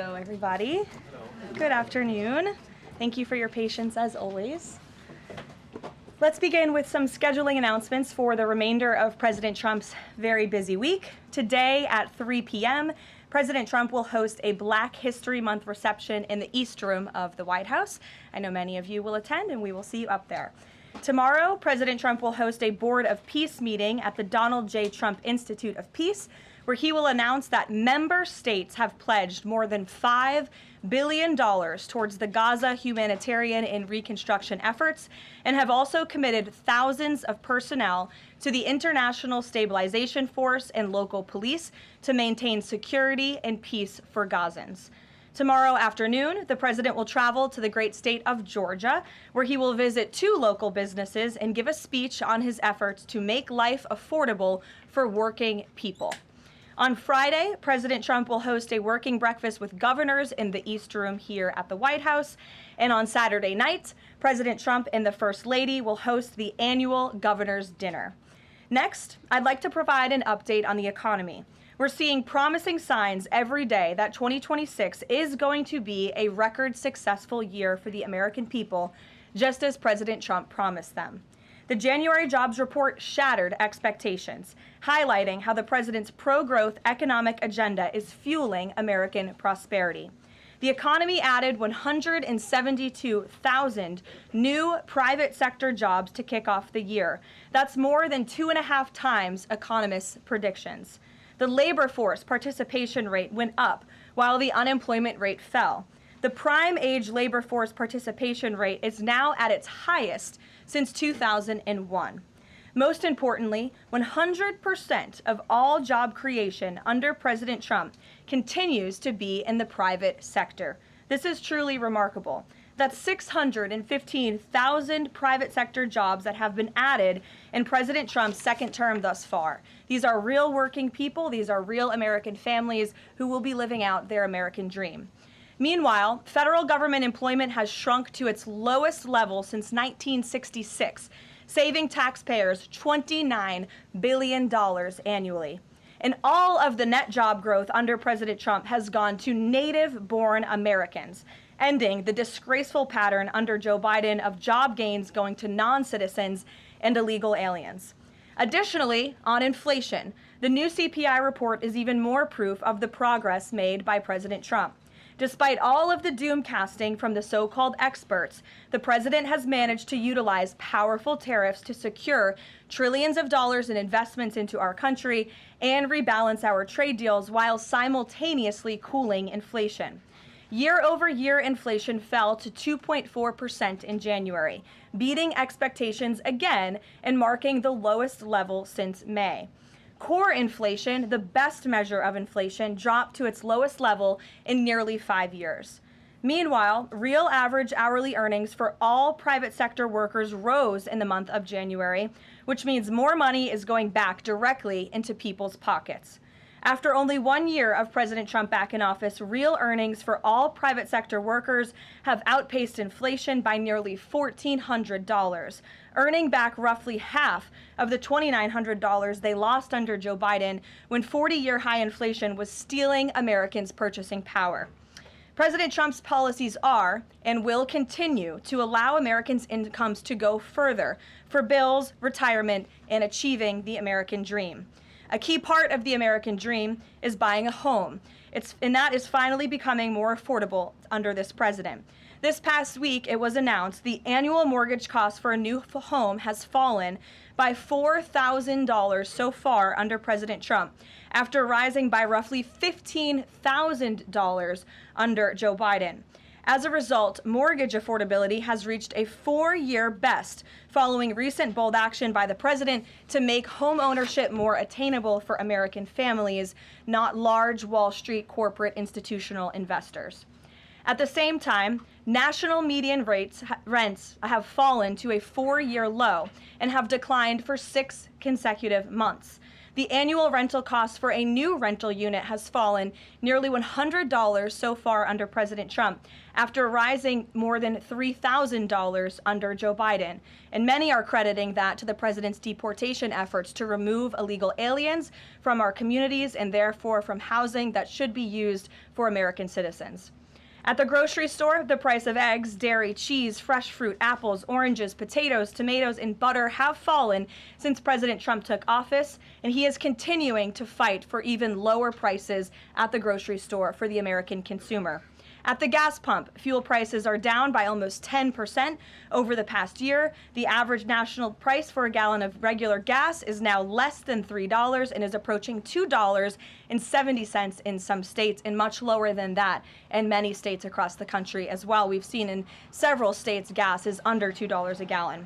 Hello, everybody. Good afternoon. Thank you for your patience, as always. Let's begin with some scheduling announcements for the remainder of President Trump's very busy week. Today at 3 p.m., President Trump will host a Black History Month reception in the East Room of the White House. I know many of you will attend, and we will see you up there. Tomorrow, President Trump will host a Board of Peace meeting at the Donald J. Trump Institute of Peace, where he will announce that member states have pledged more than $5 billion towards the Gaza humanitarian and reconstruction efforts, and have also committed thousands of personnel to the International Stabilization Force and local police to maintain security and peace for Gazans. Tomorrow afternoon, the president will travel to the great state of Georgia, where he will visit 2 local businesses and give a speech on his efforts to make life affordable for working people. On Friday, President Trump will host a working breakfast with governors in the East Room here at the White House. And on Saturday night, President Trump and the First Lady will host the annual Governor's Dinner. Next, I'd like to provide an update on the economy. We're seeing promising signs every day that 2026 is going to be a record successful year for the American people, just as President Trump promised them. The January jobs report shattered expectations, highlighting how the president's pro-growth economic agenda is fueling American prosperity. The economy added 172,000 new private sector jobs to kick off the year. That's more than 2.5 times economists' predictions. The labor force participation rate went up while the unemployment rate fell. The prime age labor force participation rate is now at its highest since 2001. Most importantly, 100% of all job creation under President Trump continues to be in the private sector. This is truly remarkable. That's 615,000 private sector jobs that have been added in President Trump's second term thus far. These are real working people. These are real American families who will be living out their American dream. Meanwhile, federal government employment has shrunk to its lowest level since 1966, saving taxpayers $29 billion annually. And all of the net job growth under President Trump has gone to native-born Americans, ending the disgraceful pattern under Joe Biden of job gains going to non-citizens and illegal aliens. Additionally, on inflation, the new CPI report is even more proof of the progress made by President Trump. Despite all of the doom casting from the so-called experts, the president has managed to utilize powerful tariffs to secure trillions of dollars in investments into our country and rebalance our trade deals while simultaneously cooling inflation. Year-over-year inflation fell to 2.4% in January, beating expectations again and marking the lowest level since May. Core inflation, the best measure of inflation, dropped to its lowest level in nearly 5 years. Meanwhile, real average hourly earnings for all private sector workers rose in the month of January, which means more money is going back directly into people's pockets. After only 1 year of President Trump back in office, real earnings for all private sector workers have outpaced inflation by nearly $1,400, earning back roughly half of the $2,900 they lost under Joe Biden when 40-year high inflation was stealing Americans' purchasing power. President Trump's policies are and will continue to allow Americans' incomes to go further for bills, retirement, and achieving the American dream. A key part of the American dream is buying a home, and that is finally becoming more affordable under this president. This past week, it was announced the annual mortgage cost for a new home has fallen by $4,000 so far under President Trump, after rising by roughly $15,000 under Joe Biden. As a result, mortgage affordability has reached a 4-year best following recent bold action by the president to make home ownership more attainable for American families, not large Wall Street corporate institutional investors. At the same time, national median rents have fallen to a 4-year low and have declined for 6 consecutive months. The annual rental cost for a new rental unit has fallen nearly $100 so far under President Trump, after rising more than $3,000 under Joe Biden. And many are crediting that to the president's deportation efforts to remove illegal aliens from our communities and therefore from housing that should be used for American citizens. At the grocery store, the price of eggs, dairy, cheese, fresh fruit, apples, oranges, potatoes, tomatoes, and butter have fallen since President Trump took office, and he is continuing to fight for even lower prices at the grocery store for the American consumer. At the gas pump, fuel prices are down by almost 10% over the past year. The average national price for a gallon of regular gas is now less than $3 and is approaching $2.70 in some states, and much lower than that in many states across the country as well. We've seen in several states gas is under $2 a gallon.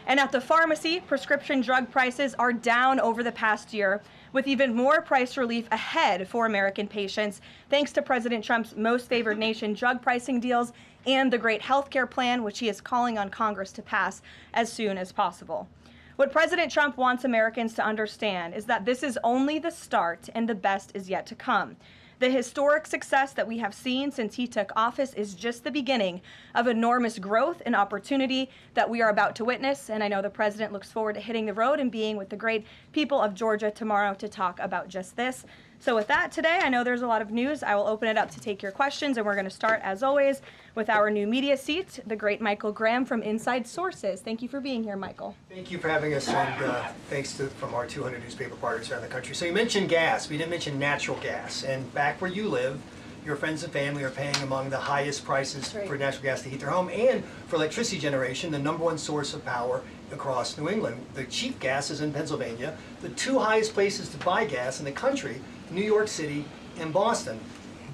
And at the pharmacy, prescription drug prices are down over the past year, with even more price relief ahead for American patients, thanks to President Trump's most favored nation drug pricing deals and the great health care plan, which he is calling on Congress to pass as soon as possible. What President Trump wants Americans to understand is that this is only the start and the best is yet to come. The historic success that we have seen since he took office is just the beginning of enormous growth and opportunity that we are about to witness. And I know the president looks forward to hitting the road and being with the great people of Georgia tomorrow to talk about just this. So with that today, I know there's a lot of news. I will open it up to take your questions, and we're going to start, as always, with our new media seat, the great Michael Graham from Inside Sources. Thank you for being here, Michael. Thank you for having us, and thanks from our 200 newspaper partners around the country. So you mentioned gas. We didn't mention natural gas. And back where you live, your friends and family are paying among the highest prices for natural gas to heat their home and for electricity generation, the #1 source of power across New England. The cheap gas is in Pennsylvania. The two highest places to buy gas in the country, New York City and Boston.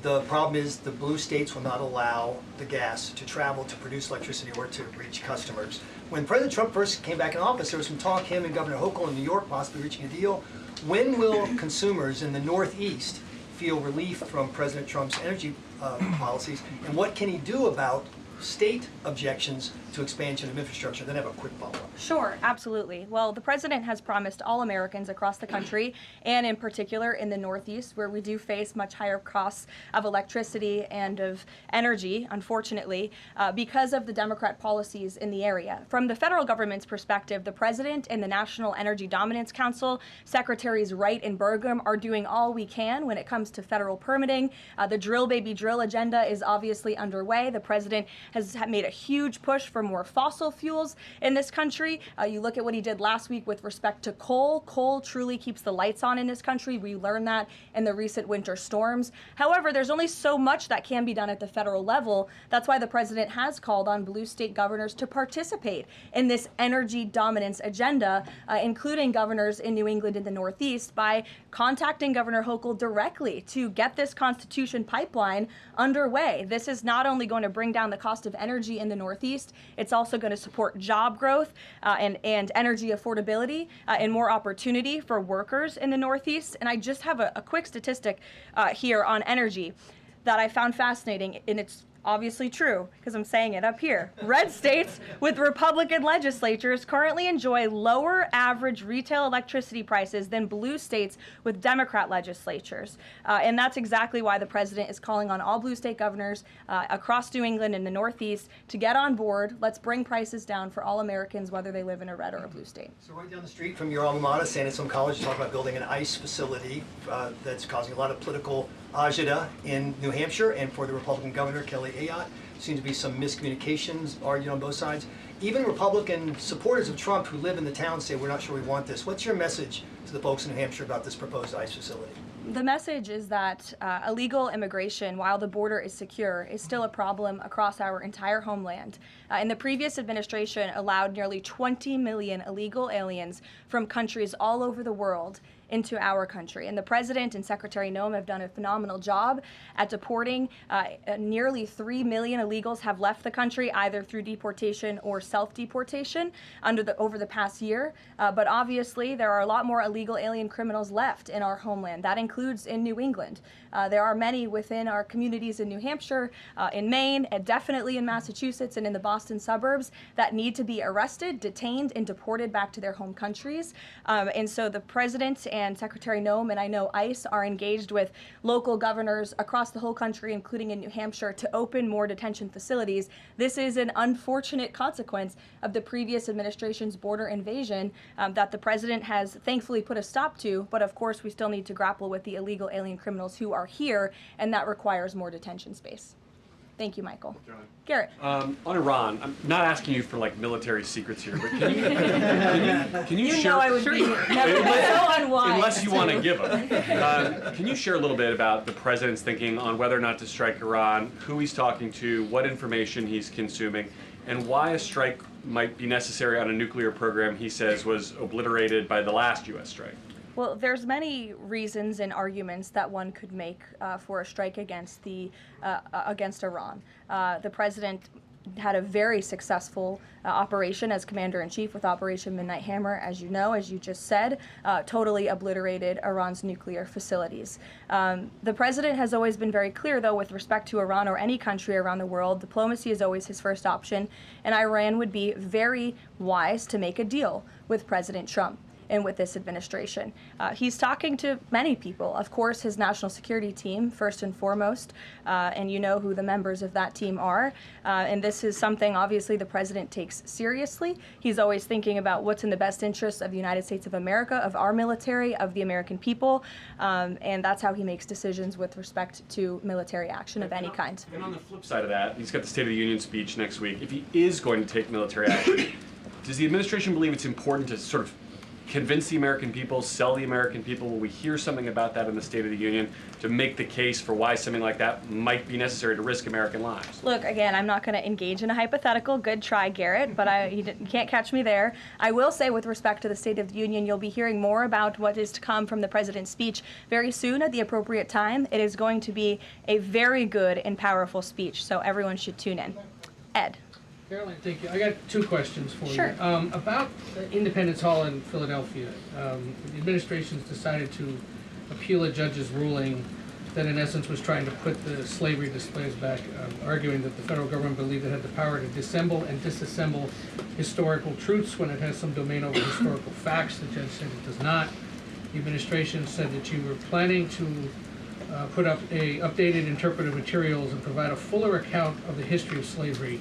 The problem is the blue states will not allow the gas to travel to produce electricity or to reach customers. When President Trump first came back in office, there was some talk, him and Governor Hochul in New York possibly reaching a deal. When will consumers in the Northeast feel relief from President Trump's energy policies, and what can he do about state objections to expansion of infrastructure? Then I have a quick follow-up. Sure, absolutely. Well, the president has promised all Americans across the country, and in particular in the Northeast, where we do face much higher costs of electricity and of energy, unfortunately, because of the Democrat policies in the area. From the federal government's perspective, the president and the National Energy Dominance Council, Secretaries Wright and Burgum, are doing all we can when it comes to federal permitting. The drill, baby, drill agenda is obviously underway. The president has made a huge push for more fossil fuels in this country. You look at what he did last week with respect to coal. Coal truly keeps the lights on in this country. We learned that in the recent winter storms. However, there's only so much that can be done at the federal level. That's why the president has called on blue state governors to participate in this energy dominance agenda, including governors in New England and the Northeast, by contacting Governor Hochul directly to get this Constitution pipeline underway. This is not only going to bring down the cost of energy in the Northeast, it's also going to support job growth and energy affordability and more opportunity for workers in the Northeast. And I just have a quick statistic here on energy that I found fascinating, and it's obviously true because I'm saying it up here. Red states with Republican legislatures currently enjoy lower average retail electricity prices than blue states with Democrat legislatures. And that's exactly why the president is calling on all blue state governors across New England and the Northeast to get on board. Let's bring prices down for all Americans, whether they live in a red or a blue state. So right down the street from your alma mater, San Antonio College, talk about building an ICE facility that's causing a lot of political agita in New Hampshire, and for the Republican governor, Kelly Ayotte. Seems to be some miscommunications argued on both sides. Even Republican supporters of Trump who live in the town say, we're not sure we want this. What's your message to the folks in New Hampshire about this proposed ICE facility? The message is that illegal immigration, while the border is secure, is still a problem across our entire homeland. And the previous administration allowed nearly 20 million illegal aliens from countries all over the world into our country. And the president and Secretary Noem have done a phenomenal job at deporting. Nearly 3 million illegals have left the country either through deportation or self-deportation over the past year. But obviously there are a lot more illegal alien criminals left in our homeland. That includes in New England. There are many within our communities in New Hampshire, in Maine, and definitely in Massachusetts and in the Boston suburbs that need to be arrested, detained, and deported back to their home countries. And so the president and Secretary Noem, and I know ICE are engaged with local governors across the whole country, including in New Hampshire, to open more detention facilities. This is an unfortunate consequence of the previous administration's border invasion that the president has thankfully put a stop to, but of course we still need to grapple with the illegal alien criminals who are here, and that requires more detention space. Thank you, Michael. Garrett. On Iran, I'm not asking you for like military secrets here, but can you share? Know I would be never so unwise. Unless you want to give them. Can you share a little bit about the president's thinking on whether or not to strike Iran, who he's talking to, what information he's consuming, and why a strike might be necessary on a nuclear program he says was obliterated by the last U.S. strike? Well, there's many reasons and arguments that one could make for a strike against Iran. The president had a very successful operation as commander-in-chief with Operation Midnight Hammer, as you know, as you just said, totally obliterated Iran's nuclear facilities. The president has always been very clear, though, with respect to Iran or any country around the world, diplomacy is always his first option, and Iran would be very wise to make a deal with President Trump and with this administration. He's talking to many people. Of course, his national security team, first and foremost, and you know who the members of that team are. And this is something, obviously, the president takes seriously. He's always thinking about what's in the best interest of the United States of America, of our military, of the American people, and that's how he makes decisions with respect to military action of any kind. And on the flip side of that, he's got the State of the Union speech next week. If he is going to take military action, does the administration believe it's important to sort of convince the American people, sell the American people? Will we hear something about that in the State of the Union to make the case for why something like that might be necessary to risk American lives? Look, again, I'm not going to engage in a hypothetical. Good try, Garrett, but you can't catch me there. I will say, with respect to the State of the Union, you'll be hearing more about what is to come from the president's speech very soon at the appropriate time. It is going to be a very good and powerful speech, so everyone should tune in. Ed. Caroline, thank you. I got two questions for Sure. you. About Independence Hall in Philadelphia, the administration's decided to appeal a judge's ruling that in essence was trying to put the slavery displays back, arguing that the federal government believed it had the power to disassemble and disassemble historical truths when it has some domain over historical facts. The judge said it does not. The administration said that you were planning to put up updated interpretive materials and provide a fuller account of the history of slavery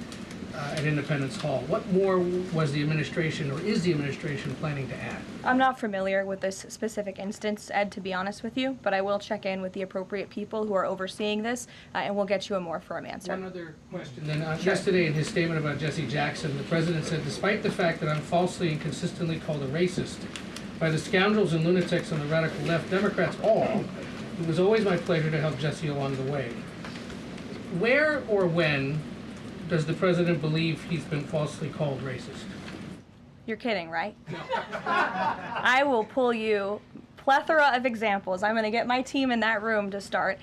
at Independence Hall. What more was the administration, or is the administration, planning to add? I'm not familiar with this specific instance, Ed, to be honest with you, but I will check in with the appropriate people who are overseeing this, and we'll get you a more firm answer. One other question then. Yesterday in his statement about Jesse Jackson, the president said, despite the fact that I'm falsely and consistently called a racist by the scoundrels and lunatics on the radical left, Democrats all, it was always my pleasure to help Jesse along the way. Where or when does the president believe he's been falsely called racist? You're kidding, right? No. I will pull you plethora of examples. I'm going to get my team in that room to start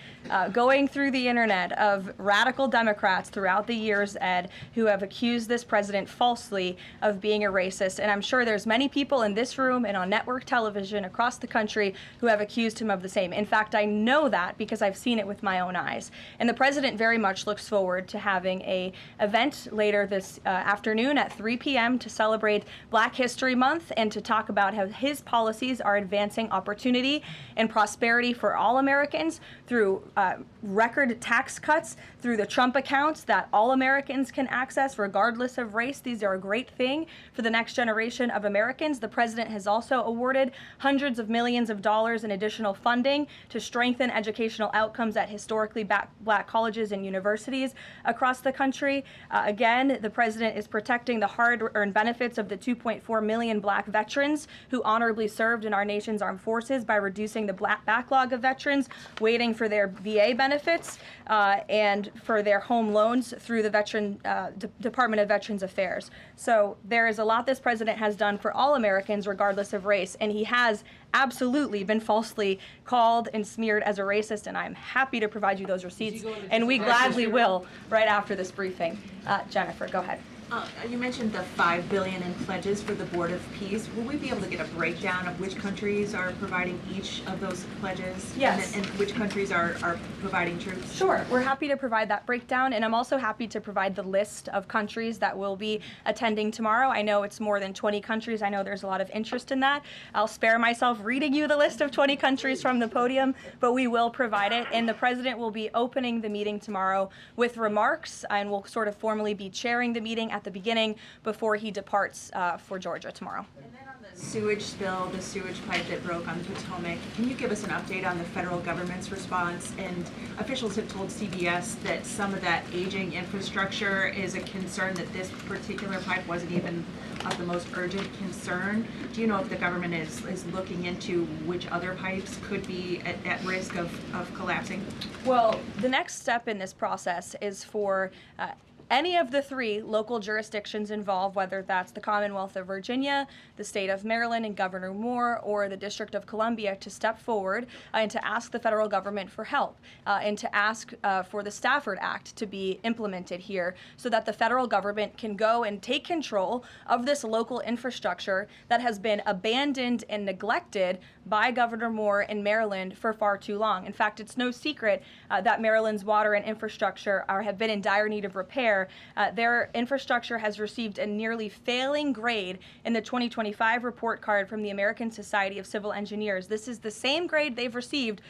going through the internet of radical Democrats throughout the years, Ed, who have accused this president falsely of being a racist. And I'm sure there's many people in this room and on network television across the country who have accused him of the same. In fact, I know that because I've seen it with my own eyes. And the president very much looks forward to having an event later this afternoon at 3 p.m. to celebrate Black History Month and to talk about how his policies are advancing opportunity and prosperity for all Americans through record tax cuts, through the Trump accounts that all Americans can access regardless of race. These are a great thing for the next generation of Americans. The president has also awarded hundreds of millions of dollars in additional funding to strengthen educational outcomes at historically black colleges and universities across the country. Again, the president is protecting the hard-earned benefits of the 2.4 million black veterans who honorably served in our nation's armed forces by reducing the backlog of veterans waiting for their VA benefits and for their home loans through the Department of Veterans Affairs. So there is a lot this president has done for all Americans regardless of race, and he has absolutely been falsely called and smeared as a racist, and I'm happy to provide you those receipts, and we gladly will right after this briefing. Jennifer, go ahead. You mentioned the $5 billion in pledges for the Board of Peace. Will we be able to get a breakdown of which countries are providing each of those pledges? Yes. And which countries are providing troops? Sure, we're happy to provide that breakdown, and I'm also happy to provide the list of countries that will be attending tomorrow. I know it's more than 20 countries. I know there's a lot of interest in that. I'll spare myself reading you the list of 20 countries from the podium, but we will provide it, and the President will be opening the meeting tomorrow with remarks, and will sort of formally be chairing the meeting at the beginning before he departs for Georgia tomorrow. And then on the sewage spill, the sewage pipe that broke on the Potomac, can you give us an update on the federal government's response? And officials have told CBS that some of that aging infrastructure is a concern, that this particular pipe wasn't even of the most urgent concern. Do you know if the government is looking into which other pipes could be at risk of collapsing? Well, the next step in this process is for any of the three local jurisdictions involved, whether that's the Commonwealth of Virginia, the state of Maryland and Governor Moore, or the District of Columbia, to step forward and to ask the federal government for help and to ask for the Stafford Act to be implemented here so that the federal government can go and take control of this local infrastructure that has been abandoned and neglected by Governor Moore in Maryland for far too long. In fact, it's no secret that Maryland's water and infrastructure have been in dire need of repair. Their infrastructure has received a nearly failing grade in the 2025 report card from the American Society of Civil Engineers. This is the same grade they've received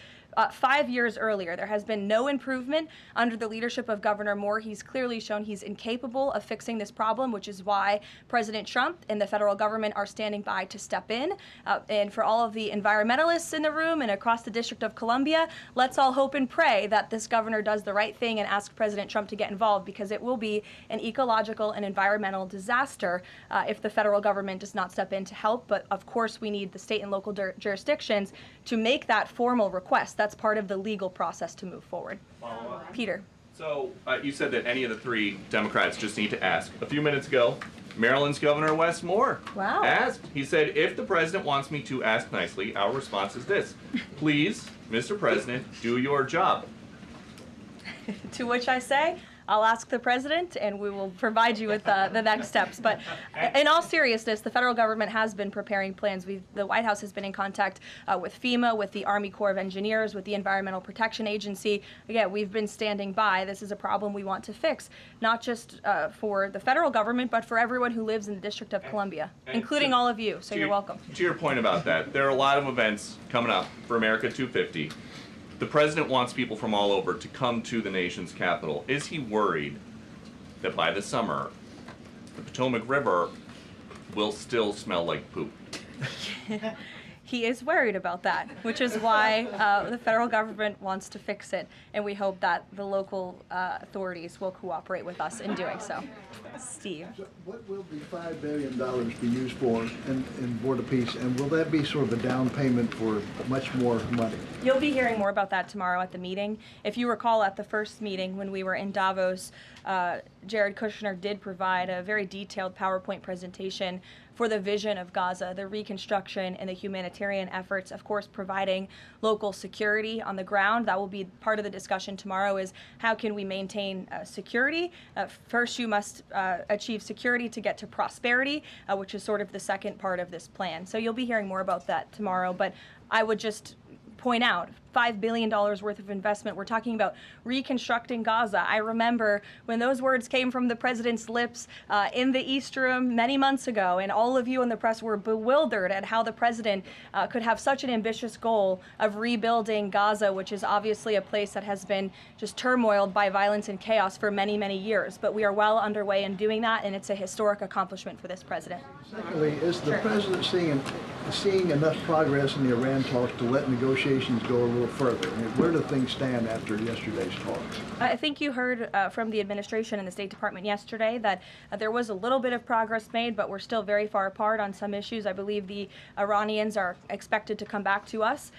5 years earlier. There has been no improvement under the leadership of Governor Moore. He's clearly shown he's incapable of fixing this problem, which is why President Trump and the federal government are standing by to step in. And for all of the environmentalists in the room and across the District of Columbia, let's all hope and pray that this governor does the right thing and ask President Trump to get involved, because it will be an ecological and environmental disaster if the federal government does not step in to help. But of course, we need the state and local jurisdictions to make that formal request. That's part of the legal process to move forward. Peter. So you said that any of the three Democrats just need to ask. A few minutes ago, Maryland's Governor Wes Moore asked. He said, if the president wants me to ask nicely, our response is this: please, Mr. President, do your job. To which I say, I'll ask the president and we will provide you with the next steps. But in all seriousness, the federal government has been preparing plans. The White House has been in contact with FEMA, with the Army Corps of Engineers, with the Environmental Protection Agency. Again, we've been standing by. This is a problem we want to fix, not just for the federal government, but for everyone who lives in the District of Columbia, including all of you. So you're welcome. To your point about that, there are a lot of events coming up for America 250. The president wants people from all over to come to the nation's capital. Is he worried that by the summer, the Potomac River will still smell like poop? He is worried about that, which is why the federal government wants to fix it, and we hope that the local authorities will cooperate with us in doing so. Steve. So what will the $5 billion be used for in Board of Peace, and will that be sort of a down payment for much more money? You'll be hearing more about that tomorrow at the meeting. If you recall, at the first meeting when we were in Davos, Jared Kushner did provide a very detailed PowerPoint presentation for the vision of Gaza, the reconstruction and the humanitarian efforts, of course, providing local security on the ground. That will be part of the discussion tomorrow, is how can we maintain security? First, you must achieve security to get to prosperity, which is sort of the second part of this plan. So you'll be hearing more about that tomorrow, but I would just point out $5 billion worth of investment. We're talking about reconstructing Gaza. I remember when those words came from the president's lips in the East Room many months ago, and all of you in the press were bewildered at how the president could have such an ambitious goal of rebuilding Gaza, which is obviously a place that has been just turmoiled by violence and chaos for many, many years. But we are well underway in doing that, and it's a historic accomplishment for this president. Secondly, is the president seeing enough progress in the Iran talks to let negotiations go a little further? I mean, where do things stand after yesterday's talks? I think you heard from the administration and the State Department yesterday that there was a little bit of progress made, but we're still very far apart on some issues. I believe the Iranians are expected to come back to us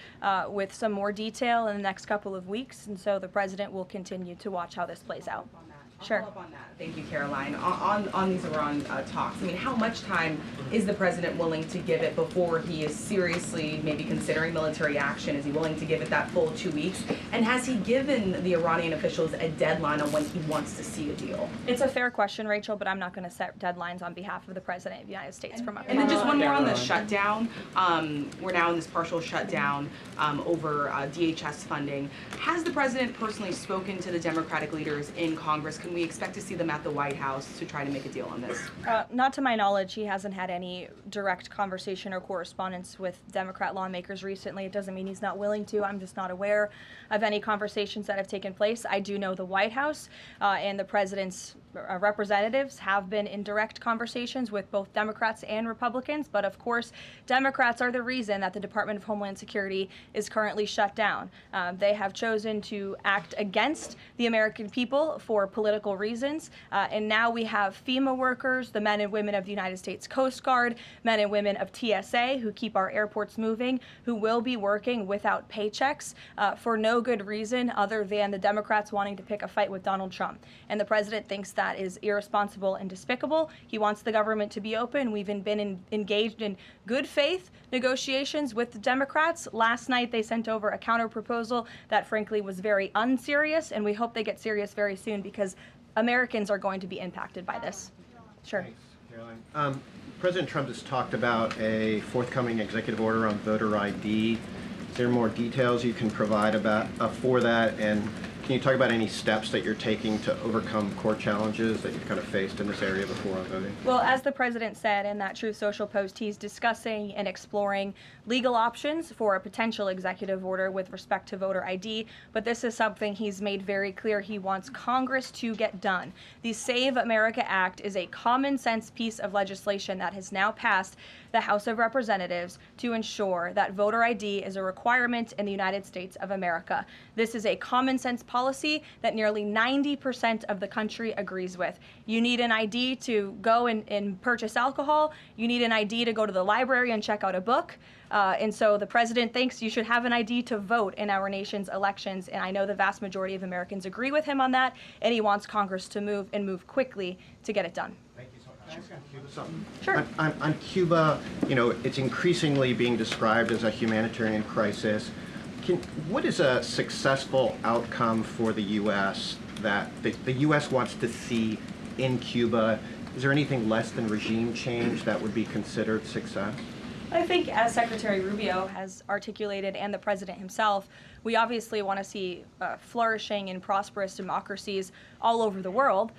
with some more detail in the next couple of weeks, and so the president will continue to watch how this plays out. Sure. Follow up on that. Thank you, Caroline. On these Iran talks, I mean, how much time is the president willing to give it before he is seriously maybe considering military action? Is he willing to give it that full 2 weeks? And has he given the Iranian officials a deadline on when he wants to see a deal? It's a fair question, Rachel, but I'm not going to set deadlines on behalf of the President of the United States from up here. And then just one more on the shutdown. We're now in this partial shutdown over DHS funding. Has the president personally spoken to the Democratic leaders in Congress? Can we expect to see them at the White House to try to make a deal on this? Not to my knowledge, he hasn't had any direct conversation or correspondence with Democrat lawmakers recently. It doesn't mean he's not willing to. I'm just not aware of any conversations that have taken place. I do know the White House and the president's representatives have been in direct conversations with both Democrats and Republicans, but of course, Democrats are the reason that the Department of Homeland Security is currently shut down. They have chosen to act against the American people for political reasons, and now we have FEMA workers, the men and women of the United States Coast Guard, men and women of TSA who keep our airports moving, who will be working without paychecks for no good reason other than the Democrats wanting to pick a fight with Donald Trump. And the president thinks that is irresponsible and despicable. He wants the government to be open. We've been engaged in good faith negotiations with the Democrats. Last night they sent over a counter proposal that frankly was very unserious, and we hope they get serious very soon because Americans are going to be impacted by this. Sure. Thanks, Caroline. President Trump has talked about a forthcoming executive order on voter ID. Is there more details you can provide about for that? And can you talk about any steps that you're taking to overcome court challenges that you've kind of faced in this area before on voting? Well, as the president said in that Truth Social post, he's discussing and exploring legal options for a potential executive order with respect to voter ID, but this is something he's made very clear he wants Congress to get done. The Save America Act is a common sense piece of legislation that has now passed the House of Representatives to ensure that voter ID is a requirement in the United States of America. This is a common sense policy that nearly 90% of the country agrees with. You need an ID to go and purchase alcohol. You need an ID to go to the library and check out a book. And so the president thinks you should have an ID to vote in our nation's elections. And I know the vast majority of Americans agree with him on that. And he wants Congress to move quickly to get it done. Thank you so much. Cuba something? Sure. On Cuba, you know, it's increasingly being described as a humanitarian crisis. What is a successful outcome for the U.S. that the U.S. wants to see in Cuba? Is there anything less than regime change that would be considered success? I think, as Secretary Rubio has articulated and the president himself, we obviously want to see flourishing and prosperous democracies all over the world,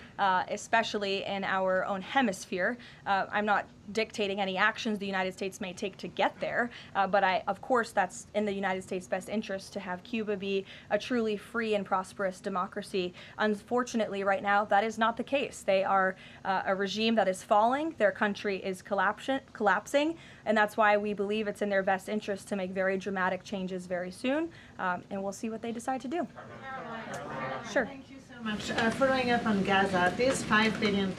especially in our own hemisphere. I'm not dictating any actions the United States may take to get there, but of course that's in the United States' best interest to have Cuba be a truly free and prosperous democracy. Unfortunately, right now, that is not the case. They are a regime that is falling, their country is collapsing, and that's why we believe it's in their best interest to make very dramatic changes very soon, and we'll see what they decide to do. Sure. Thank you so much. Following up on Gaza, this $5 billion,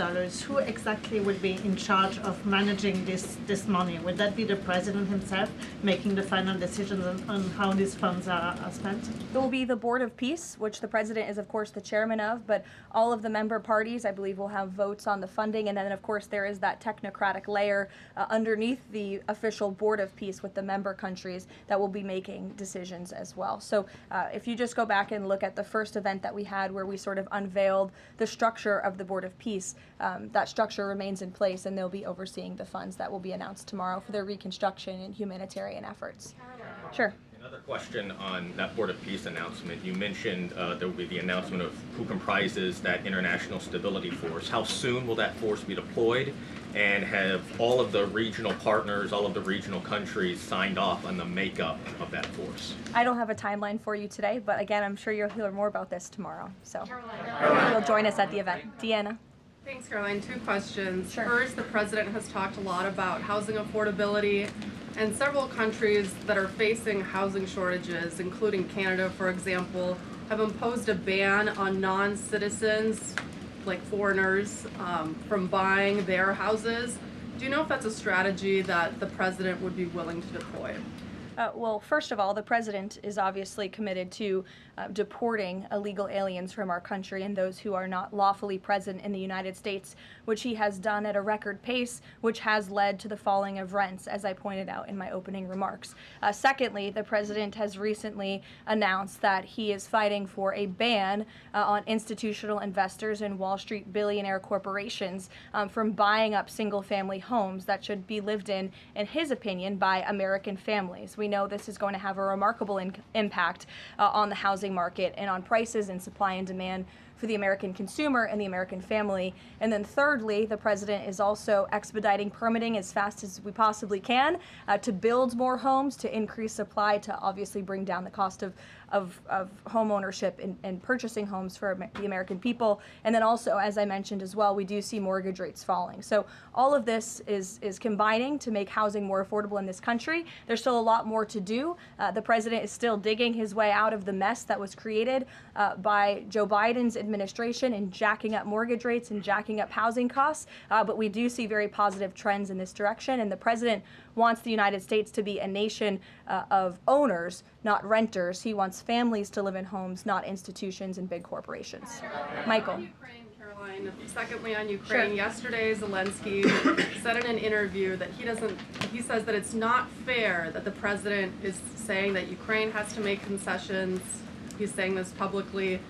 who exactly will be in charge of managing this money? Would that be the president himself making the final decisions on how these funds are spent? It will be the Board of Peace, which the president is, of course, the chairman of, but all of the member parties, I believe, will have votes on the funding. And then, of course, there is that technocratic layer underneath the official Board of Peace with the member countries that will be making decisions as well. So if you just go back and look at the first event that we had where we sort of unveiled the structure of the Board of Peace, that structure remains in place, and they'll be overseeing the funds that will be announced tomorrow for their reconstruction and humanitarian efforts. Sure. Another question on that Board of Peace announcement. You mentioned there will be the announcement of who comprises that International Stability Force. How soon will that force be deployed? And have all of the regional partners, all of the regional countries signed off on the makeup of that force? I don't have a timeline for you today, but again, I'm sure you'll hear more about this tomorrow. So you'll join us at the event. Deanna. Thanks, Caroline. Two questions. Sure. First, the president has talked a lot about housing affordability, and several countries that are facing housing shortages, including Canada, for example, have imposed a ban on non-citizens, like foreigners, from buying their houses. Do you know if that's a strategy that the president would be willing to deploy? Well, first of all, the president is obviously committed to deporting illegal aliens from our country and those who are not lawfully present in the United States, which he has done at a record pace, which has led to the falling of rents, as I pointed out in my opening remarks. Secondly, the president has recently announced that he is fighting for a ban on institutional investors and Wall Street billionaire corporations from buying up single-family homes that should be lived in his opinion, by American families. We know this is going to have a remarkable impact on the housing market and on prices and supply and demand for the American consumer and the American family. And then thirdly, the president is also expediting permitting as fast as we possibly can to build more homes, to increase supply, to obviously bring down the cost of home ownership and purchasing homes for the American people. And then also, as I mentioned as well, we do see mortgage rates falling. So all of this is combining to make housing more affordable in this country. There's still a lot more to do. The president is still digging his way out of the mess that was created by Joe Biden's administration in jacking up mortgage rates and jacking up housing costs. But we do see very positive trends in this direction. And the president wants the United States to be a nation of owners, not renters. He wants families to live in homes, not institutions and big corporations. Michael. Ukraine, Caroline. Secondly, on Ukraine, Sure. Yesterday Zelensky said in an interview that he says that it's not fair that the president is saying that Ukraine has to make concessions. He's saying this publicly,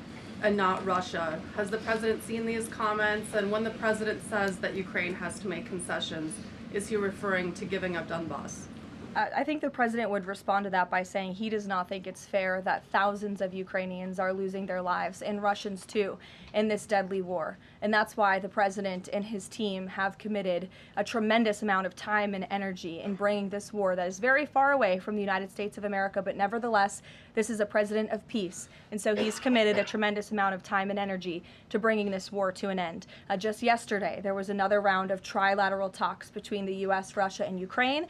and not Russia. Has the president seen these comments? And when the president says that Ukraine has to make concessions, is he referring to giving up Donbass? I think the president would respond to that by saying he does not think it's fair that thousands of Ukrainians are losing their lives, and Russians too, in this deadly war. And that's why the president and his team have committed a tremendous amount of time and energy in bringing this war that is very far away from the United States of America, but nevertheless, this is a president of peace. And so he's committed a tremendous amount of time and energy to bringing this war to an end. Just yesterday, there was another round of trilateral talks between the U.S., Russia, and Ukraine.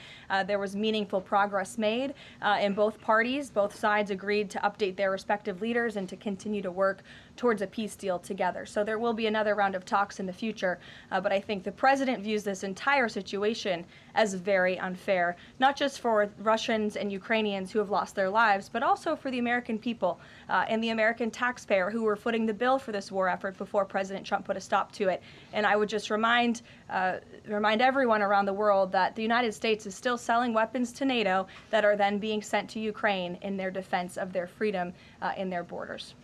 There was meaningful progress made in both parties. Both sides agreed to update their respective leaders and to continue to work towards a peace deal together. So there will be another round of talks in the future, but I think the president views this entire situation as very unfair, not just for Russians and Ukrainians who have lost their lives, but also for the American people and the American taxpayer who were footing the bill for this war effort before President Trump put a stop to it. And I would just remind everyone around the world that the United States is still selling weapons to NATO that are then being sent to Ukraine in their defense of their freedom in their borders.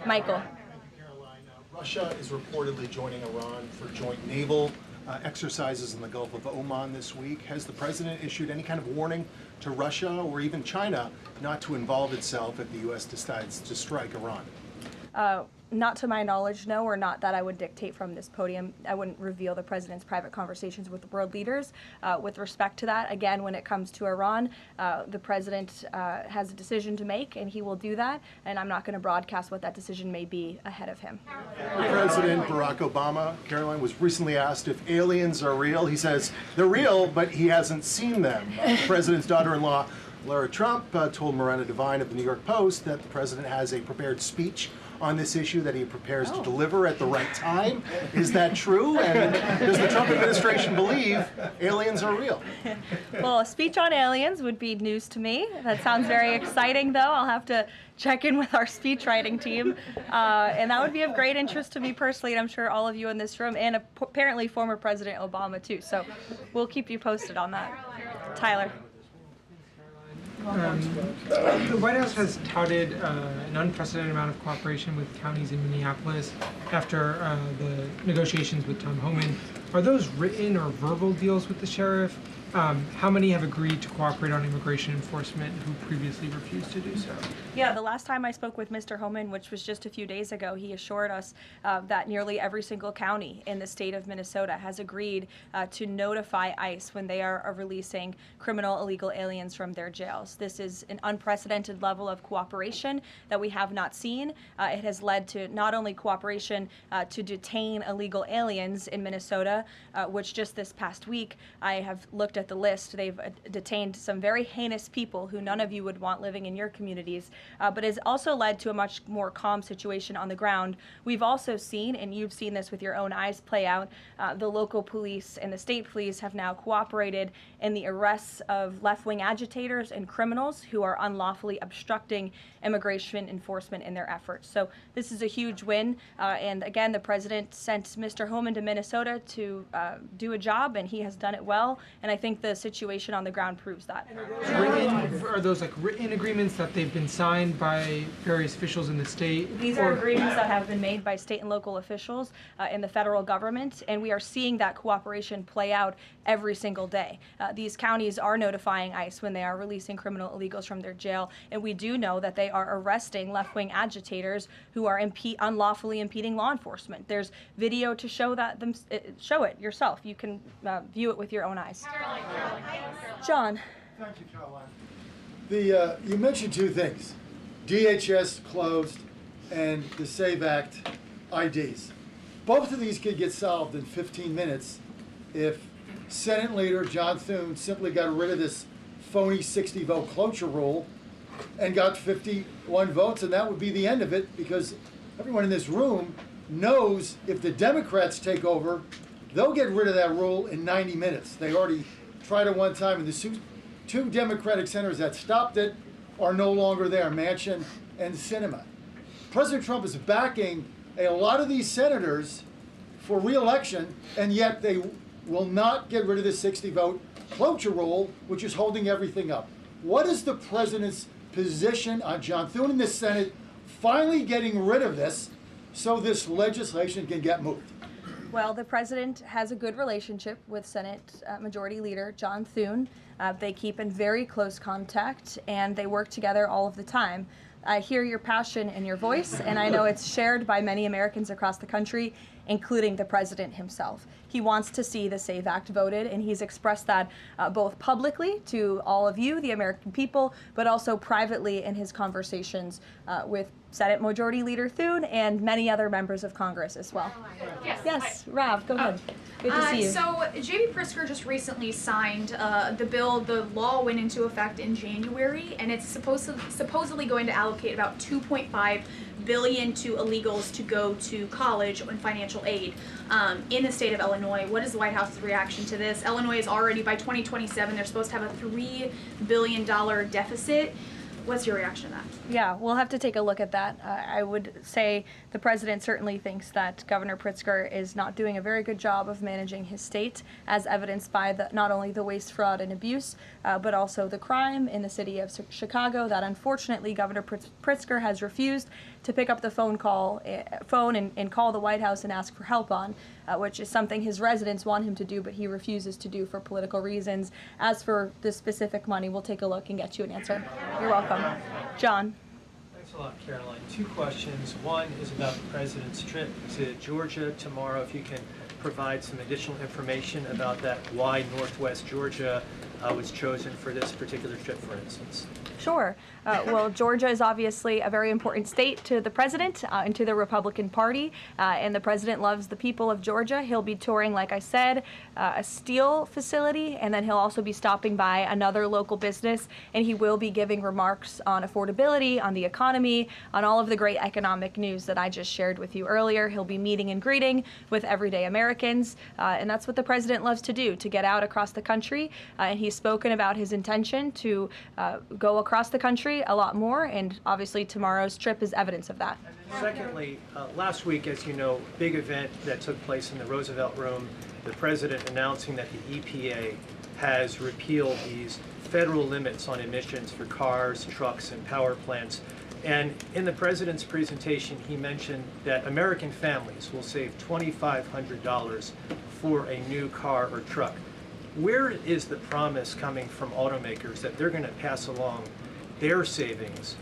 Michael. Russia is reportedly joining Iran for joint naval exercises in the Gulf of Oman this week. Has the president issued any kind of warning to Russia or even China not to involve itself if the U.S. decides to strike Iran? Not to my knowledge, no, or not that I would dictate from this podium. I wouldn't reveal the president's private conversations with world leaders. With respect to that, again, when it comes to Iran, the president has a decision to make, and he will do that, and I'm not going to broadcast what that decision may be ahead of him. President Barack Obama, Caroline, was recently asked if aliens are real. He says they're real, but he hasn't seen them. The president's daughter-in-law, Lara Trump, told Miranda Devine of the New York Post that the president has a prepared speech on this issue that he prepares to deliver at the right time. Is that true? And does the Trump administration believe aliens are real? Well, a speech on aliens would be news to me. That sounds very exciting, though. I'll have to check in with our speech writing team. And that would be of great interest to me personally, and I'm sure all of you in this room, and apparently former President Obama, too. So we'll keep you posted on that. Tyler. The White House has touted an unprecedented amount of cooperation with counties in Minneapolis after the negotiations with Tom Homan. Are those written or verbal deals with the sheriff? How many have agreed to cooperate on immigration enforcement who previously refused to do so? Yeah, the last time I spoke with Mr. Homan, which was just a few days ago, he assured us that nearly every single county in the state of Minnesota has agreed to notify ICE when they are releasing criminal illegal aliens from their jails. This is an unprecedented level of cooperation that we have not seen. It has led to not only cooperation to detain illegal aliens in Minnesota, which just this past week I have looked at at the list, they've detained some very heinous people who none of you would want living in your communities, but has also led to a much more calm situation on the ground. We've also seen, and you've seen this with your own eyes play out, the local police and the state police have now cooperated in the arrests of left-wing agitators and criminals who are unlawfully obstructing immigration enforcement in their efforts. So this is a huge win, and again, the president sent Mr. Homan to Minnesota to do a job, and he has done it well, and I think the situation on the ground proves that. Are those like written agreements that they've been signed by various officials in the state? These are agreements that have been made by state and local officials in the federal government, and we are seeing that cooperation play out every single day. These counties are notifying ICE when they are releasing criminal illegals from their jail, and we do know that they are arresting left-wing agitators who are unlawfully impeding law enforcement. There's video to show that show it yourself. You can view it with your own eyes. John. Thank you, Caroline. You mentioned two things: DHS closed and the SAVE Act IDs. Both of these could get solved in 15 minutes if Senate Leader John Thune simply got rid of this phony 60-vote cloture rule and got 51 votes, and that would be the end of it, because everyone in this room knows if the Democrats take over, they'll get rid of that rule in 90 minutes. They already tried it one time, and the two Democratic senators that stopped it are no longer there, Manchin and Sinema. President Trump is backing a lot of these senators for re-election, and yet they will not get rid of the 60-vote cloture rule, which is holding everything up. What is the president's position on John Thune in the Senate finally getting rid of this so this legislation can get moved? Well, the president has a good relationship with Senate Majority Leader John Thune. They keep in very close contact, and they work together all of the time. I hear your passion in your voice, and I know it's shared by many Americans across the country, including the president himself. He wants to see the SAVE Act voted, and he's expressed that both publicly to all of you, the American people, but also privately in his conversations with Senate Majority Leader Thune and many other members of Congress as well. Yes, Rav, go ahead. Good to see you. So J.B. Pritzker just recently signed the bill. The law went into effect in January, and it's supposedly going to allocate about $2.5 billion to illegals to go to college and financial aid in the state of Illinois. What is the White House's reaction to this? Illinois is already, by 2027, they're supposed to have a $3 billion deficit. What's your reaction to that? Yeah, we'll have to take a look at that. I would say the president certainly thinks that Governor Pritzker is not doing a very good job of managing his state, as evidenced by not only the waste, fraud, and abuse, but also the crime in the city of Chicago that unfortunately Governor Pritzker has refused to pick up the phone and call the White House and ask for help on, which is something his residents want him to do, but he refuses to do for political reasons. As for the specific money, we'll take a look and get you an answer. You're welcome. John. Thanks a lot, Caroline. Two questions. One is about the president's trip to Georgia tomorrow. If you can provide some additional information about that, why Northwest Georgia was chosen for this particular trip, for instance. Sure. Well, Georgia is obviously a very important state to the president and to the Republican Party, and the president loves the people of Georgia. He'll be touring, like I said, a steel facility, and then he'll also be stopping by another local business, and he will be giving remarks on affordability, on the economy, on all of the great economic news that I just shared with you earlier. He'll be meeting and greeting with everyday Americans, and that's what the president loves to do, to get out across the country, and he's spoken about his intention to go across the country a lot more, and obviously tomorrow's trip is evidence of that. Secondly, last week, as you know, big event that took place in the Roosevelt Room, the president announcing that the EPA has repealed these federal limits on emissions for cars, trucks, and power plants. And in the president's presentation, he mentioned that American families will save $2,500 for a new car or truck. Where is the promise coming from automakers that they're going to pass along their savings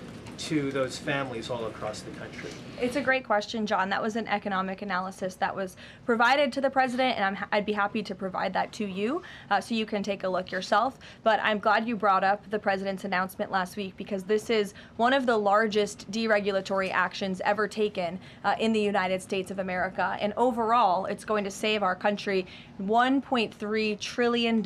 to those families all across the country? It's a great question, John. That was an economic analysis that was provided to the president, and I'd be happy to provide that to you so you can take a look yourself. But I'm glad you brought up the president's announcement last week, because this is one of the largest deregulatory actions ever taken in the United States of America. And overall, it's going to save our country $1.3 trillion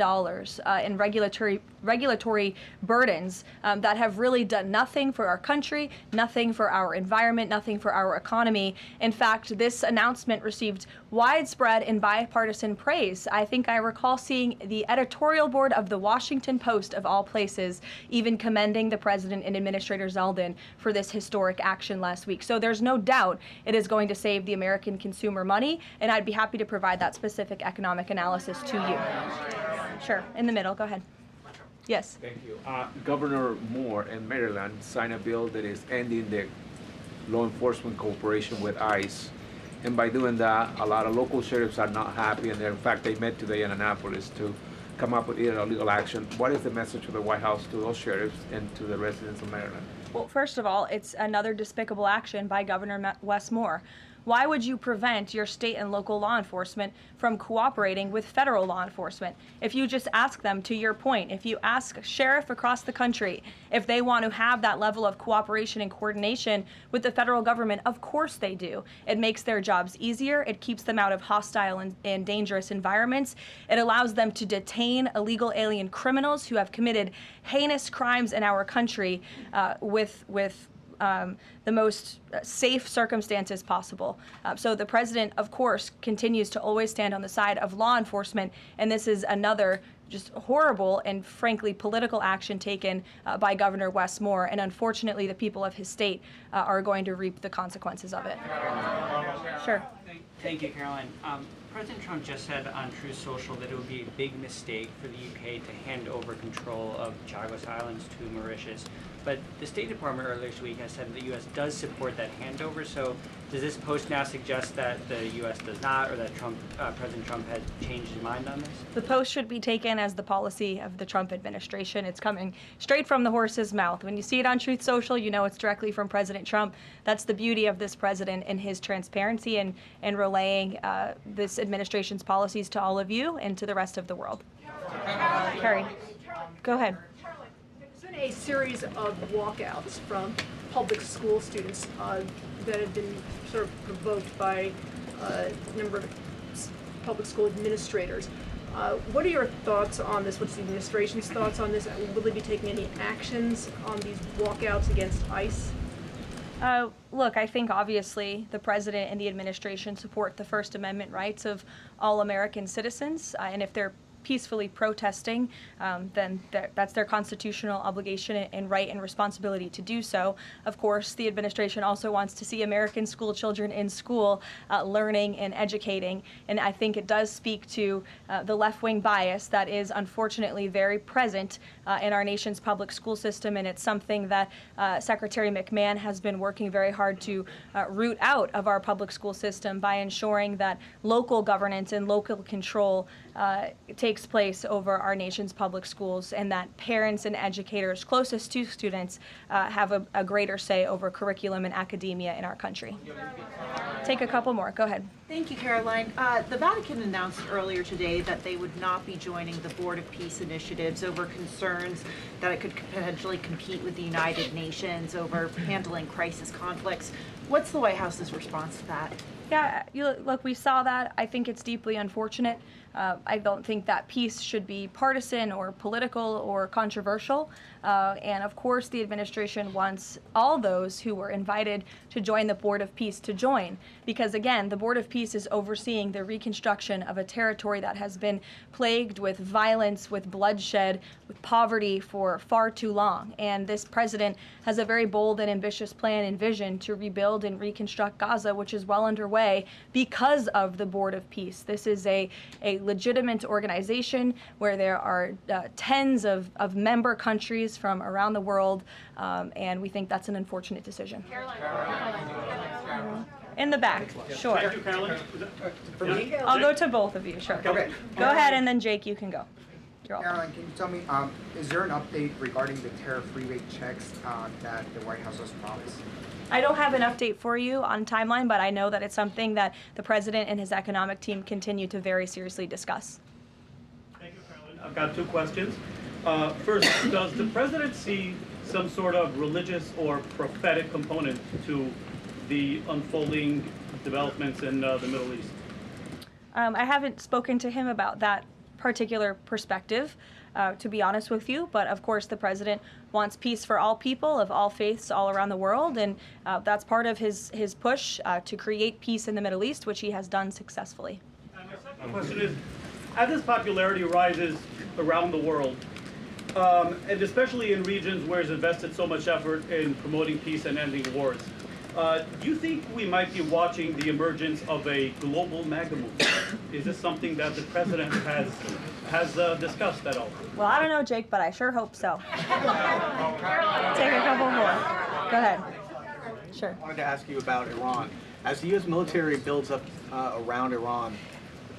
in regulatory burdens that have really done nothing for our country, nothing for our environment, nothing for our economy. In fact, this announcement received widespread and bipartisan praise. I think I recall seeing the editorial board of the Washington Post, of all places, even commending the president and Administrator Zeldin for this historic action last week. So there's no doubt it is going to save the American consumer money, and I'd be happy to provide that specific economic analysis to you. Sure, in the middle, go ahead. Yes. Thank you. Governor Moore in Maryland signed a bill that is ending the law enforcement cooperation with ICE. And by doing that, a lot of local sheriffs are not happy, and in fact, they met today in Annapolis to come up with either a legal action. What is the message of the White House to those sheriffs and to the residents of Maryland? Well, first of all, it's another despicable action by Governor Wes Moore. Why would you prevent your state and local law enforcement from cooperating with federal law enforcement? If you just ask them, to your point, if you ask a sheriff across the country if they want to have that level of cooperation and coordination with the federal government, of course they do. It makes their jobs easier. It keeps them out of hostile and dangerous environments. It allows them to detain illegal alien criminals who have committed heinous crimes in our country with the most safe circumstances possible. So the president, of course, continues to always stand on the side of law enforcement, and this is another just horrible and frankly political action taken by Governor Wes Moore, and unfortunately the people of his state are going to reap the consequences of it. Sure. Thank you, Caroline. President Trump just said on Truth Social that it would be a big mistake for the UK to hand over control of Chagos Islands to Mauritius. But the State Department earlier this week has said that the U.S. does support that handover. So does this post now suggest that the U.S. does not, or that President Trump had changed his mind on this? The post should be taken as the policy of the Trump administration. It's coming straight from the horse's mouth. When you see it on Truth Social, you know it's directly from President Trump. That's the beauty of this president and his transparency and relaying this administration's policies to all of you and to the rest of the world. Carrie, go ahead. There's been a series of walkouts from public school students that have been sort of provoked by a number of public school administrators. What are your thoughts on this? What's the administration's thoughts on this? Will they be taking any actions on these walkouts against ICE? Look, I think obviously the president and the administration support the First Amendment rights of all American citizens, and if they're peacefully protesting, then that's their constitutional obligation and right and responsibility to do so. Of course, the administration also wants to see American school children in school learning and educating, and I think it does speak to the left-wing bias that is unfortunately very present in our nation's public school system, and it's something that Secretary McMahon has been working very hard to root out of our public school system by ensuring that local governance and local control takes place over our nation's public schools, and that parents and educators closest to students have a greater say over curriculum and academia in our country. Take a couple more. Go ahead. Thank you, Caroline. The Vatican announced earlier today that they would not be joining the Board of Peace initiatives over concerns that it could potentially compete with the United Nations over handling crisis conflicts. What's the White House's response to that? Yeah, look, we saw that. I think it's deeply unfortunate. I don't think that peace should be partisan or political or controversial. And of course, the administration wants all those who were invited to join the Board of Peace to join. Because again, the Board of Peace is overseeing the reconstruction of a territory that has been plagued with violence, with bloodshed, with poverty for far too long. And this president has a very bold and ambitious plan and vision to rebuild and reconstruct Gaza, which is well underway because of the Board of Peace. This is a legitimate organization where there are tens of member countries from around the world, and we think that's an unfortunate decision. In the back, sure. Thank you, Caroline. I'll go to both of you, sure. Okay. Go ahead, and then Jake, you can go. You're welcome. Caroline, can you tell me, is there an update regarding the tariff-free rate checks that the White House has promised? I don't have an update for you on timeline, but I know that it's something that the president and his economic team continue to very seriously discuss. Thank you, Caroline. I've got 2 questions. First, does the president see some sort of religious or prophetic component to the unfolding developments in the Middle East? I haven't spoken to him about that particular perspective, to be honest with you, but of course the president wants peace for all people of all faiths all around the world, and that's part of his push to create peace in the Middle East, which he has done successfully. And my second question is, as his popularity rises around the world, and especially in regions where he's invested so much effort in promoting peace and ending wars, do you think we might be watching the emergence of a global MAGA movement? Is this something that the president has discussed at all? Well, I don't know, Jake, but I sure hope so. Take a couple more. Go ahead. Sure. I wanted to ask you about Iran. As the U.S. military builds up around Iran,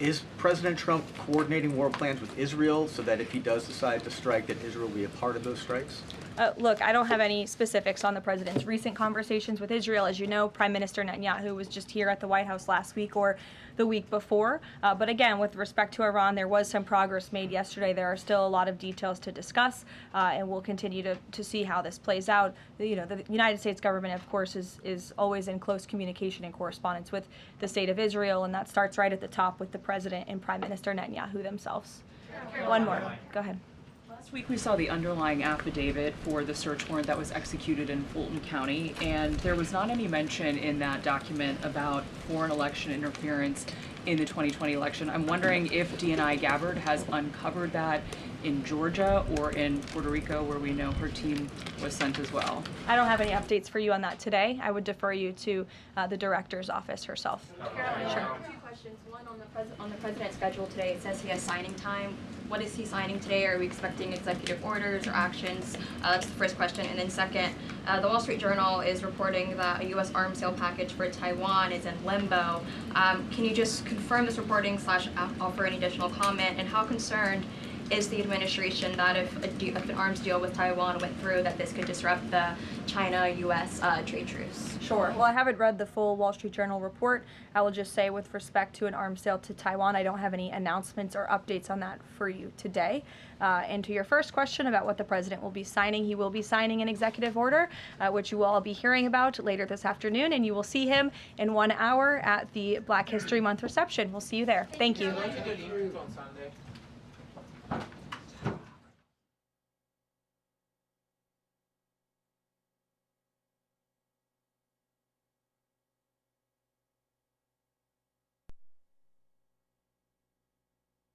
is President Trump coordinating war plans with Israel so that if he does decide to strike, that Israel will be a part of those strikes? Look, I don't have any specifics on the president's recent conversations with Israel. As you know, Prime Minister Netanyahu was just here at the White House last week or the week before. But again, with respect to Iran, there was some progress made yesterday. There are still a lot of details to discuss, and we'll continue to see how this plays out. You know, the United States government, of course, is always in close communication and correspondence with the state of Israel, and that starts right at the top with the president and Prime Minister Netanyahu themselves. One more. Go ahead. Last week we saw the underlying affidavit for the search warrant that was executed in Fulton County, and there was not any mention in that document about foreign election interference in the 2020 election. I'm wondering if DNI Gabbard has uncovered that in Georgia or in Puerto Rico, where we know her team was sent as well. I don't have any updates for you on that today. I would defer you to the director's office herself. Caroline, Sure. 2 questions. One on the president's schedule today. It says he has signing time. What is he signing today? Are we expecting executive orders or actions? That's the first question. And then second, the Wall Street Journal is reporting that a U.S. arms sale package for Taiwan is in limbo. Can you just confirm this reporting / offer any additional comment? And how concerned is the administration that if an arms deal with Taiwan went through, that this could disrupt the China-U.S. trade truce? Sure. Well, I haven't read the full Wall Street Journal report. I will just say with respect to an arms sale to Taiwan, I don't have any announcements or updates on that for you today. And to your first question about what the president will be signing, he will be signing an executive order, which you will all be hearing about later this afternoon, and you will see him in 1 hour at the Black History Month reception. We'll see you there. Thank you.